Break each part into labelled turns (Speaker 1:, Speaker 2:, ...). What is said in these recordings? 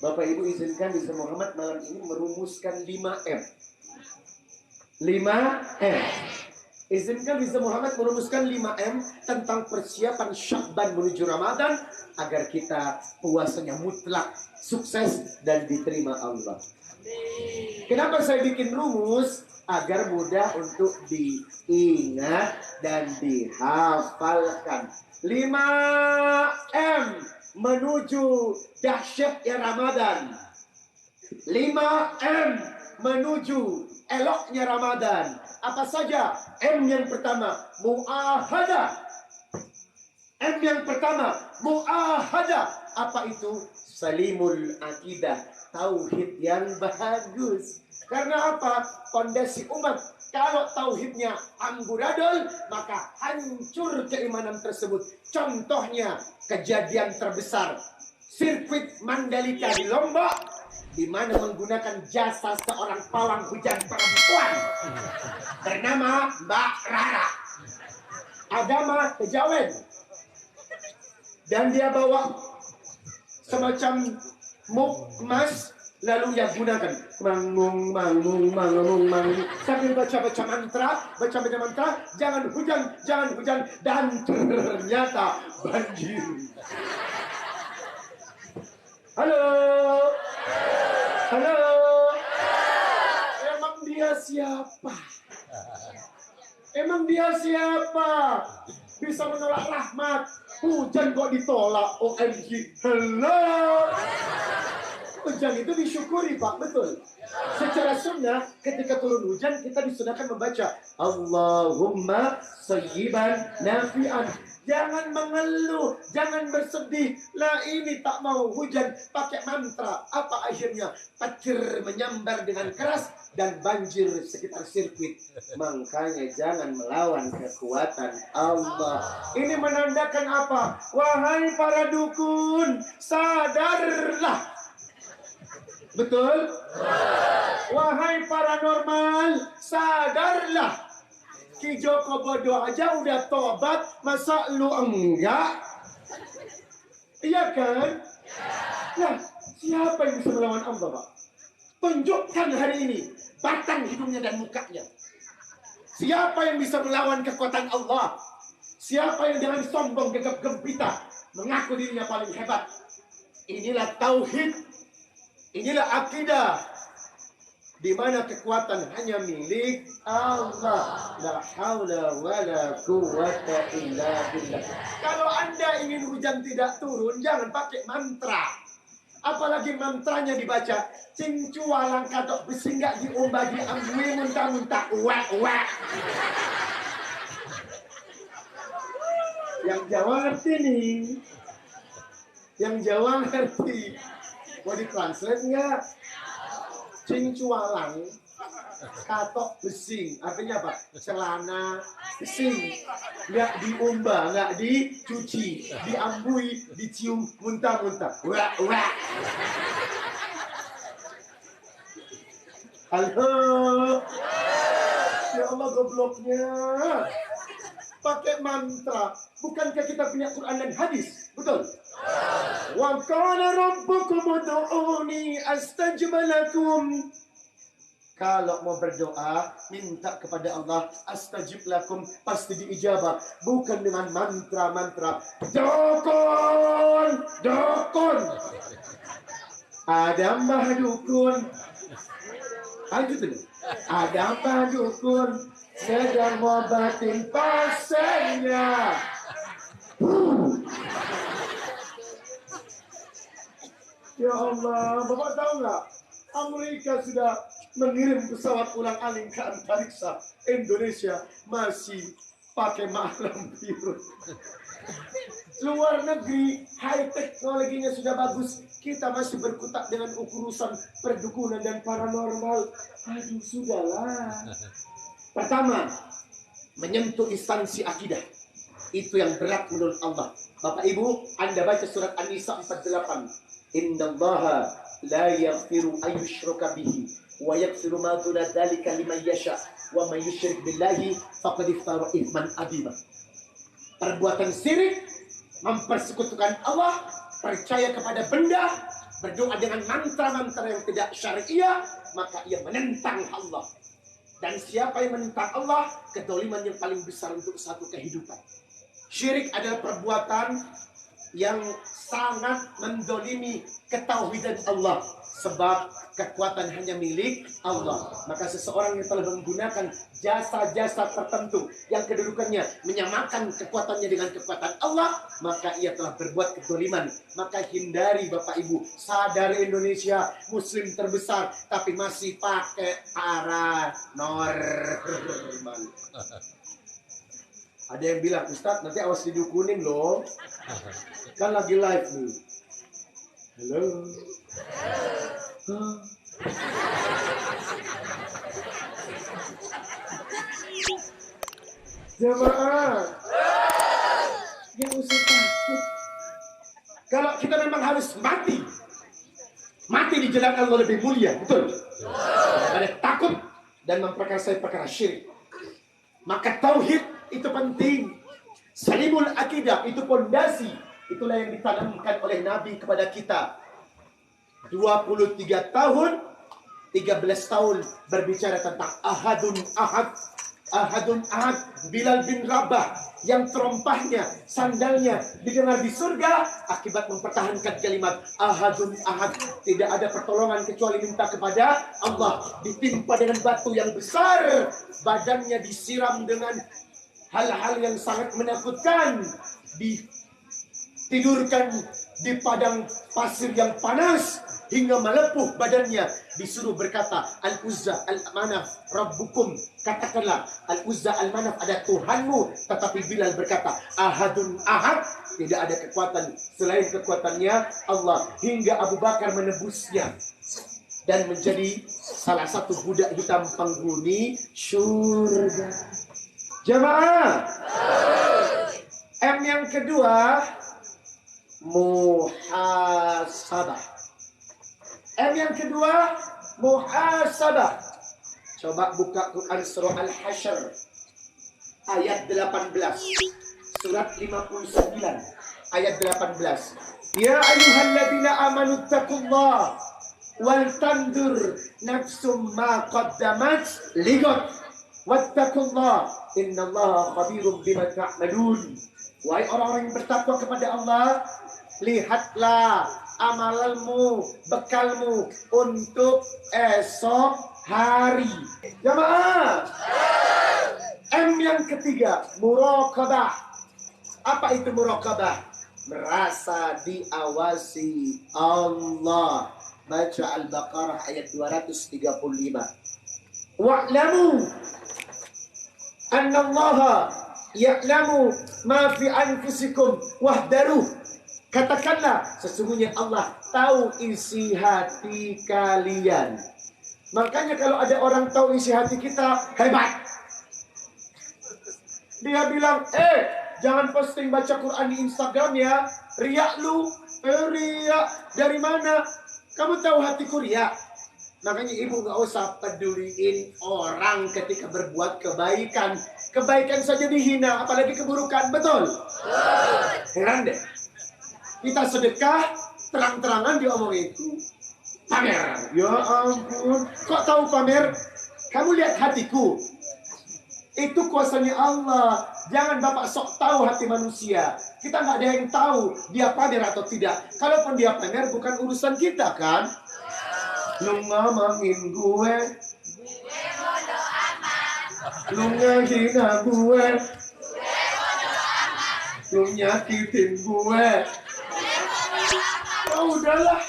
Speaker 1: Bapak Ibu izinkan Ustaz Muhammad malam ini merumuskan 5M. 5M. Izinkan Ustaz Muhammad merumuskan 5M tentang persiapan Sya'ban menuju Ramadan agar kita puasanya mutlak, sukses dan diterima Allah. Kenapa saya bikin rumus? Agar mudah untuk diingat dan dihafalkan. 5M menuju dahsyatnya Ramadan. 5M menuju eloknya Ramadan. Apa saja? M yang pertama, mu'ahadah. M yang pertama, mu'ahadah. Apa itu? Salimul akidah, tauhid yang bagus. Karena apa? Fondasi umat. Kalau tauhidnya amburadul, maka hancur keimanan tersebut. Contohnya, kejadian terbesar sirkuit Mandalika di Lombok, di mana menggunakan jasa seorang pawang hujan perempuan bernama Mbak Rara, agama Kejawen, dan dia bawa semacam muk emas, lalu ia gunakan mangung sambil baca mantra, jangan hujan, dan ternyata banjir. Halo. Emang dia siapa? Bisa menolak rahmat? Hujan kok ditolak? OMG. Halo. Hujan itu disyukuri, Pak, betul. Secara sunnah, ketika turun hujan, kita disunahkan membaca Allahumma sayyiban nafi'an. Jangan mengeluh, jangan bersedih. Lah ini tak mau hujan, pakai mantra. Apa akhirnya? Petir menyambar dengan keras dan banjir sekitar sirkuit. Makanya jangan melawan kekuatan Allah. Ini menandakan apa? Wahai para dukun, sadarlah. Betul? Wahai paranormal, sadarlah. Ki Joko bodoh aja udah tobat, masa lu enggak? Iya kan? Nah, siapa yang bisa melawan Allah, Pak? Tunjukkan hari ini batang hidungnya dan mukanya. Siapa yang bisa melawan kekuatan Allah? Siapa yang dengan sombong gegap gempita mengaku dirinya paling hebat? Inilah tauhid. Inilah akidah, di mana kekuatan hanya milik Allah. La haula wala quwwata illa billah. Kalau Anda ingin hujan tidak turun, jangan pakai mantra. Apalagi mantranya dibaca cincualang katok besi nggak diombah diambui muntah-muntah uak. Yang Jawa ngerti nih. Yang Jawa ngerti. Mau ditranslate nggak? Cincualang katok besing, artinya apa? Celana besing, nggak diumbah, nggak dicuci, diambui, dicium muntah-muntah. Wah. Halo. Ya Allah, gobloknya. Pakai mantra. Bukankah kita punya Quran dan hadis? Betul? Wa qala rabbukum ud'uni astajib lakum. Kalau mau berdoa, minta kepada Allah, astajib lakum, pasti diijabah. Bukan dengan mantra-mantra. Dukun. Ada mbah dukun. Lanjut dulu. Ada mbah dukun sedang ngobatin pasiennya. Ya Allah, Bapak tahu nggak? Amerika sudah mengirim pesawat ulang-alik ke antariksa. Indonesia masih pakai malam biru. Luar negeri, high teknologinya sudah bagus. Kita masih berkutat dengan urusan perdukunan dan paranormal. Aduh, sudahlah. Pertama, menyentuh instansi akidah. Itu yang berat menurut Allah. Bapak Ibu, Anda baca surat An-Nisa 48. Innallaha la yaghfiru ayyushraka bihi wa yaghfiru ma duna dzalika liman yasha wa man yusyrik billahi faqad iftara itsman adzima. Perbuatan syirik, mempersekutukan Allah, percaya kepada benda, berdoa dengan mantra-mantra yang tidak syariah, maka ia menentang Allah. Dan siapa yang menentang Allah, kedoliman yang paling besar untuk satu kehidupan. Syirik adalah perbuatan yang sangat mendolimi ketauhidan Allah. Sebab kekuatan hanya milik Allah. Maka seseorang yang telah menggunakan jasa-jasa tertentu yang kedudukannya menyamakan kekuatannya dengan kekuatan Allah, maka ia telah berbuat kedoliman. Maka hindari Bapak Ibu. Sadar Indonesia Muslim terbesar, tapi masih pakai paranormal. Ada yang bilang, Ustadz nanti awas didukunin loh. Kan lagi live nih. Halo. Jemaah, jangan usah takut. Kalau kita memang harus mati di jalan Allah lebih mulia, betul? Ada takut dan memperkasai perkara syirik. Maka tauhid itu penting. Salimul akidah itu pondasi. Itulah yang ditanamkan oleh Nabi kepada kita. 23 tahun, 13 tahun berbicara tentang Ahadun Ahad. Ahadun Ahad. Bilal bin Rabah yang terompahnya, sandalnya didengar di surga akibat mempertahankan kalimat Ahadun Ahad. Tidak ada pertolongan kecuali minta kepada Allah. Ditimpa dengan batu yang besar, badannya disiram dengan hal-hal yang sangat menakutkan, ditidurkan di padang pasir yang panas hingga melepuh badannya, disuruh berkata Al-Uzza Al-Manaf Rabbukum, katakanlah Al-Uzza Al-Manaf ada Tuhanmu. Tetapi Bilal berkata Ahadun Ahad, tidak ada kekuatan selain kekuatannya Allah, hingga Abu Bakar menebusnya dan menjadi salah satu budak hitam penghuni surga. Jamaah, M yang kedua, muhasabah. M yang kedua, muhasabah. Coba buka Quran surah Al-Hasyr ayat 18. Surat 59 ayat 18. Ya ayyuhalladzina amanu taqullaha wal tandur nafsum ma qaddamat lighad wattaqullaha innallaha khabirum bima ta'malun. Wahai orang-orang yang bertakwa kepada Allah, lihatlah amalanmu, bekalmu untuk esok hari. Jamaah, M yang ketiga, muraqabah. Apa itu muraqabah? Merasa diawasi Allah. Baca Al-Baqarah ayat 235. Wa'lamu annallaha ya'lamu ma fi anfusikum wahdaruh. Katakanlah sesungguhnya Allah tahu isi hati kalian. Makanya kalau ada orang tahu isi hati kita, hebat. Dia bilang, jangan posting baca Quran di Instagram ya. Riak lu. Riak. Dari mana? Kamu tahu hatiku riak. Makanya ibu gak usah peduliin orang ketika berbuat kebaikan. Kebaikan saja dihina, apalagi keburukan. Betul? Heran deh. Kita sedekah, terang-terangan diomongin. Pamer. Ya ampun. Kok tahu pamer? Kamu lihat hatiku. Itu kuasanya Allah. Jangan Bapak sok tahu hati manusia. Kita nggak ada yang tahu dia pamer atau tidak. Kalaupun dia pamer bukan urusan kita kan. Lu ngomongin gue, lu ngehina gue, lu nyakitin gue. Ya udahlah.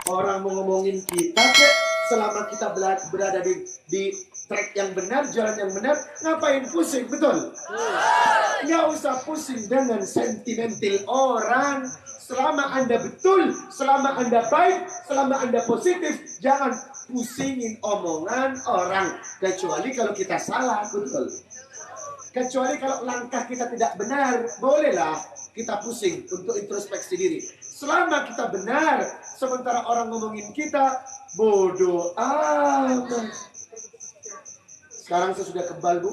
Speaker 1: Orang mau ngomongin kita kek, selama kita berada di track yang benar, jalan yang benar, ngapain pusing, betul? Nggak usah pusing dengan sentimental orang. Selama Anda betul, selama Anda baik, selama Anda positif, jangan pusingin omongan orang. Kecuali kalau kita salah, betul. Kecuali kalau langkah kita tidak benar, bolehlah kita pusing untuk introspeksi diri. Selama kita benar, sementara orang ngomongin kita, bodoh amat. Sekarang saya sudah kebal, Bu.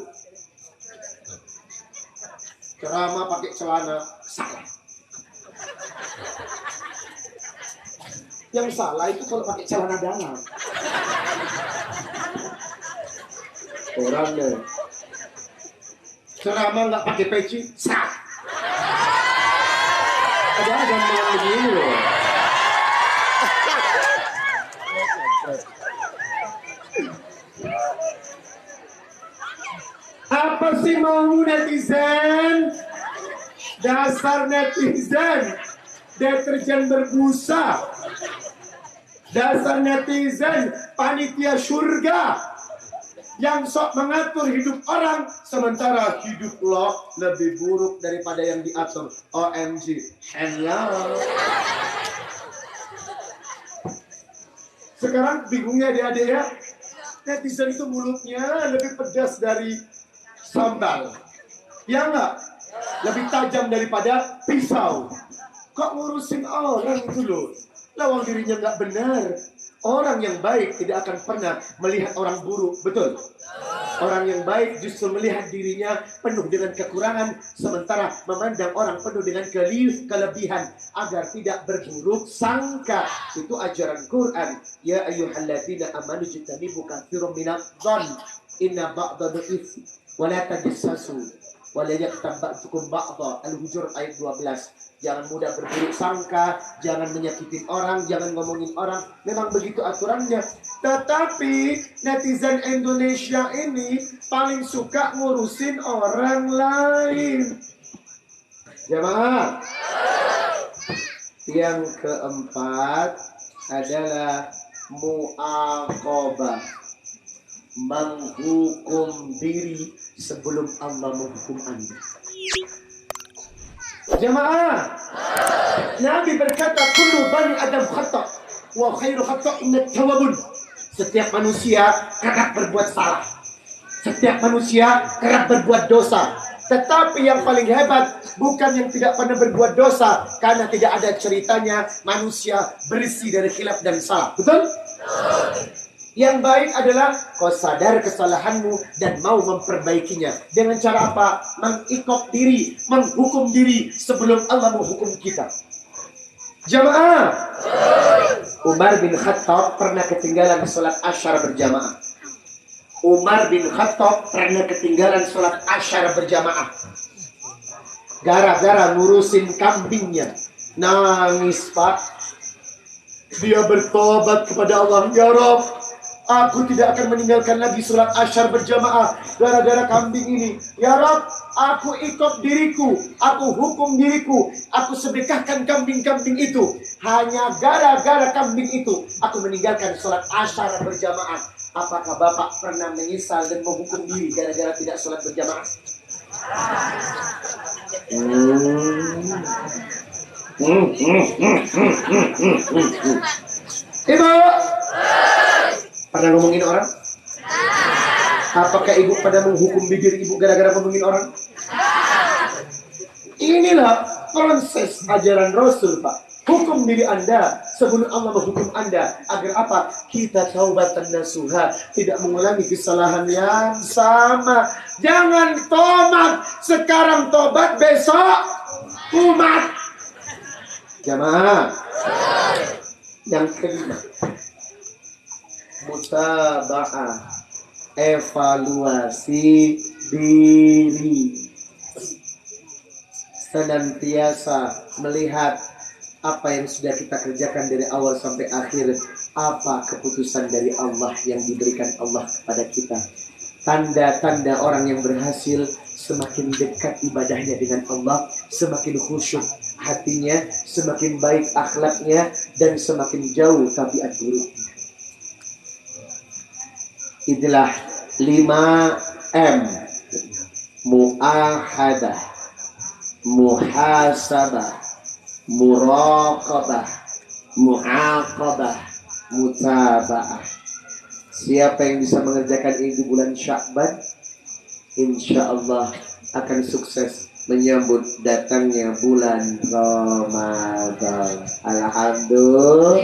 Speaker 1: Ceramah pakai celana, salah. Yang salah itu kalau pakai celana dalam. Orang deh. Ceramah nggak pakai peci, sah. Ada gambaran begini loh. Apa sih mau netizen? Dasar netizen, deterjen berbusa. Dasar netizen, panitia surga yang sok mengatur hidup orang, sementara hidup lo lebih buruk daripada yang diatur. OMG, hello. Sekarang bingungnya adik-adik ya, netizen itu mulutnya lebih pedas dari sambal, ya enggak? Lebih tajam daripada pisau. Kok ngurusin orang itu loh? Lawang dirinya nggak benar. Orang yang baik tidak akan pernah melihat orang buruk, betul? Orang yang baik justru melihat dirinya penuh dengan kekurangan, sementara memandang orang penuh dengan kelebihan agar tidak berburuk sangka. Itu ajaran Quran. Ya ayyuhalladzina amanu jtanibu katsiran minadh-dhann inna ba'dal itsmi wa la tajassasu wa la yaghtab ba'dukum ba'dha. Al-Hujurat ayat 12. Jangan mudah berburuk sangka, jangan menyakitin orang, jangan ngomongin orang. Memang begitu aturannya. Tetapi netizen Indonesia ini paling suka ngurusin orang lain. Jemaah. Yang keempat adalah mu'aqabah. Menghukum diri sebelum Allah menghukum Anda. Jemaah, Nabi berkata, kullu bani Adam khata' wa khairu khata'in at-tawwabun. Setiap manusia kerap berbuat salah. Setiap manusia kerap berbuat dosa. Tetapi yang paling hebat bukan yang tidak pernah berbuat dosa, karena tidak ada ceritanya manusia bersih dari khilaf dan salah. Betul? Yang baik adalah kau sadar kesalahanmu dan mau memperbaikinya. Dengan cara apa? Mengikop diri, menghukum diri sebelum Allah menghukum kita. Jamaah, Umar bin Khattab pernah ketinggalan sholat Asyar berjamaah. Umar bin Khattab pernah ketinggalan sholat Asyar berjamaah. Gara-gara ngurusin kambingnya. Nangis, Pak. Dia bertobat kepada Allah. Ya Rabb, aku tidak akan meninggalkan lagi sholat Asyar berjamaah gara-gara kambing ini. Ya Rabb, aku ikut diriku, aku hukum diriku, aku sedekahkan kambing-kambing itu. Hanya gara-gara kambing itu, aku meninggalkan sholat Asyar berjamaah. Apakah Bapak pernah menyesal dan menghukum diri gara-gara tidak sholat berjamaah? Ibu, pernah ngomongin orang? Apakah ibu pada menghukum bibir ibu gara-gara ngomongin orang? Inilah proses ajaran Rasul, Pak. Hukum diri Anda sebelum Allah menghukum Anda. Agar apa? Kita taubatan nasuha, tidak mengulangi kesalahan yang sama. Jangan tobat sekarang, tobat besok umat. Jamaah. Yang kelima, mutaba'ah, evaluasi diri. Senantiasa melihat apa yang sudah kita kerjakan dari awal sampai akhir. Apa keputusan dari Allah yang diberikan Allah kepada kita. Tanda-tanda orang yang berhasil, semakin dekat ibadahnya dengan Allah, semakin khusyuk hatinya, semakin baik akhlaknya, dan semakin jauh tabiat buruknya. Itulah 5M. Mu'ahadah, muhasabah, muraqabah, mu'aqabah, mutaba'ah. Siapa yang bisa mengerjakan ini di bulan Sya'ban, insya Allah akan sukses menyambut datangnya bulan Ramadan. Alhamdulillah.